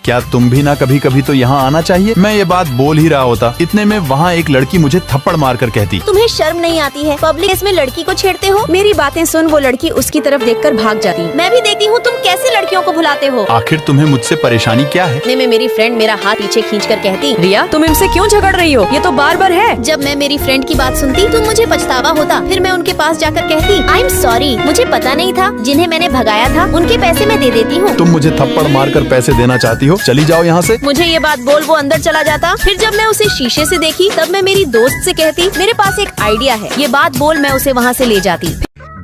क्या तुम भी ना कभी कभी तो यहाँ आना चाहिए। मैं ये बात बोल ही रहा होता, इतने में वहाँ एक लड़की मुझे थप्पड़ मार कर कहती, तुम्हें शर्म नहीं आती है? पब्लिक इसमें लड़की को छेड़ते हो। मेरी बातें सुन वो लड़की उसकी तरफ देखकर भाग जाती। मैं भी देखती हूँ तुम कैसे लड़कियों को भुलाते हो। आखिर तुम्हें मुझसे परेशानी क्या है? इतने में मेरी फ्रेंड मेरा हाथ पीछे खींचकर कहती, रिया तुम इनसे क्यों झगड़ रही हो? ये तो बार-बार है। जब मैं मेरी फ्रेंड की बात सुनती तो मुझे पछतावा होता। फिर मैं उनके पास जाकर कहती, आई एम सॉरी, मुझे पता नहीं था। जिन्हें मैंने भगाया था उनके पैसे मैं दे देती हूँ। तुम मुझे थप्पड़ मार कर पैसे देना चाहती हो? चली जाओ यहाँ से। मुझे ये बात बोल वो अंदर चला जाता। फिर जब मैं उसे शीशे से देखी तब मैं मेरी दोस्त से कहती, मेरे पास एक आइडिया है। ये बात बोल मैं उसे वहाँ से ले जाती।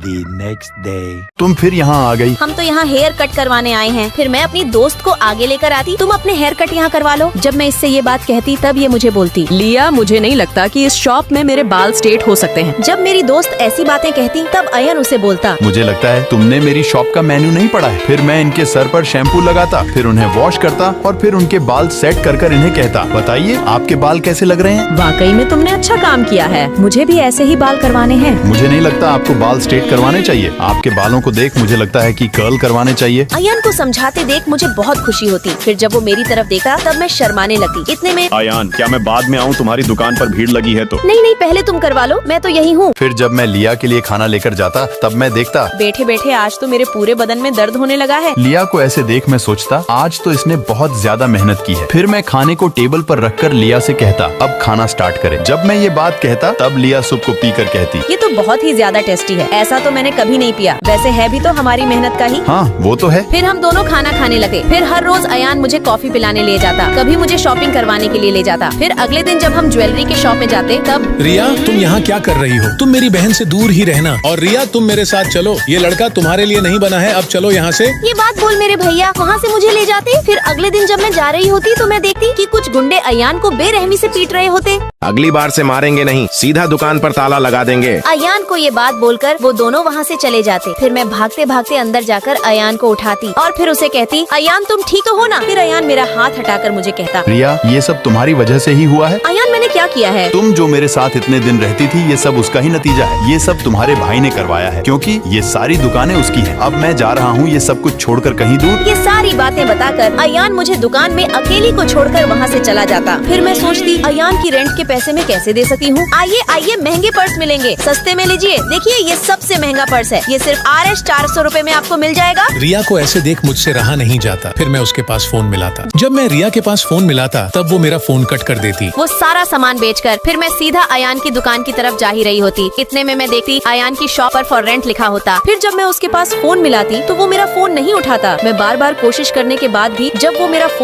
नेक्स्ट डे तुम फिर यहाँ आ गई। हम तो यहाँ हेयर कट करवाने आए हैं। फिर मैं अपनी दोस्त को आगे लेकर आती, तुम अपने हेयर कट यहाँ करवा लो। जब मैं इससे ये बात कहती तब ये मुझे बोलती, लिया मुझे नहीं लगता कि इस शॉप में मेरे बाल स्ट्रेट हो सकते हैं। जब मेरी दोस्त ऐसी बातें कहती तब अयन उसे बोलता, मुझे लगता है तुमने मेरी शॉप का मेन्यू नहीं पढ़ा है। फिर मैं इनके सर पर शैम्पू लगाता, फिर उन्हें वॉश करता और फिर उनके बाल सेट कर इन्हें कहता, बताइए आपके बाल कैसे लग रहे हैं? वाकई में तुमने अच्छा काम किया है। मुझे भी ऐसे ही बाल करवाने हैं। मुझे नहीं लगता आपको बाल स्ट्रेट करवाने चाहिए। आपके बालों को देख मुझे लगता है कि कर्ल करवाने चाहिए। अयन को समझाते देख मुझे बहुत खुशी होती। फिर जब वो मेरी तरफ देखा तब मैं शर्माने लगती। इतने में, अयान क्या मैं बाद में आऊँ? तुम्हारी दुकान पर भीड़ लगी है तो। नहीं पहले तुम करवा लो, मैं तो यही हूँ। फिर जब मैं लिया के लिए खाना लेकर जाता तब मैं देखता, बैठे बैठे आज तो मेरे पूरे बदन में दर्द होने लगा है। लिया को ऐसे देख मैं सोचता, आज तो इसने बहुत ज्यादा मेहनत की है। फिर मैं खाने को टेबल पर रखकर लिया से कहता, अब खाना स्टार्ट करें। जब मैं ये बात कहता तब लिया सूप को पी कर कहती, ये तो बहुत ही ज्यादा टेस्टी है। ऐसा तो मैंने कभी नहीं पिया। वैसे है भी तो हमारी मेहनत का ही। हाँ वो तो है। फिर हम दोनों खाना खाने लगे। फिर हर रोज अयान मुझे कॉफी पिलाने ले जाता, कभी मुझे शॉपिंग करवाने के लिए ले जाता। फिर अगले दिन जब हम ज्वेलरी के शॉप में जाते तब, रिया तुम यहाँ क्या कर रही हो? तुम मेरी बहन से दूर ही रहना। और रिया तुम मेरे साथ चलो, ये लड़का तुम्हारे लिए नहीं बना है, अब चलो यहाँ से। ये बात बोल मेरे भैया वहाँ से मुझे ले जाते। फिर अगले दिन जब मैं जा रही होती तो मैं देखती कि कुछ गुंडे अयान को बेरहमी से पीट रहे होते। अगली बार से मारेंगे नहीं, सीधा दुकान पर ताला लगा देंगे। अयान को ये बात बोलकर वो दोनों वहाँ से चले जाते। फिर मैं भागते भागते अंदर जाकर अयान को उठाती और फिर उसे कहती, अयान तुम ठीक तो हो ना? फिर अयान मेरा हाथ हटाकर मुझे कहता, रिया ये सब तुम्हारी वजह से ही हुआ है। अयान मैंने क्या किया है? तुम जो मेरे साथ इतने दिन रहती थी ये सब उसका ही नतीजा है। ये सब तुम्हारे भाई ने करवाया है, क्योंकि ये सारी दुकानें उसकी हैं। अब मैं जा रहा हूँ ये सब कुछ छोड़कर कहीं दूर। ये सारी बातें बताकर अयान मुझे दुकान में अकेली को छोड़कर वहाँ से चला जाता। फिर मैं सोचती, अयान की रेंट के पैसे मैं कैसे दे सकती हूँ? आइए महंगे पर्स मिलेंगे, सस्ते में लीजिए। देखिए ये सबसे महंगा पर्स है, ये सिर्फ RS 400 रुपए में आपको मिल जाएगा। रिया को ऐसे देख मुझसे रहा नहीं जाता। फिर मैं उसके पास फोन मिलाता। जब मैं रिया के पास फोन मिलाता तब वो मेरा फोन कट कर देती। वो सारा सामान बेचकर फिर मैं सीधा अयान की दुकान की तरफ जा ही रही होती। इतने में मैं देखती अयान की शॉप पर फॉर रेंट लिखा होता। फिर जब मैं उसके पास फोन मिलाती तो वो मेरा फोन नहीं उठाता। मैं बार बार कोशिश करने के बाद भी जब वो मेरा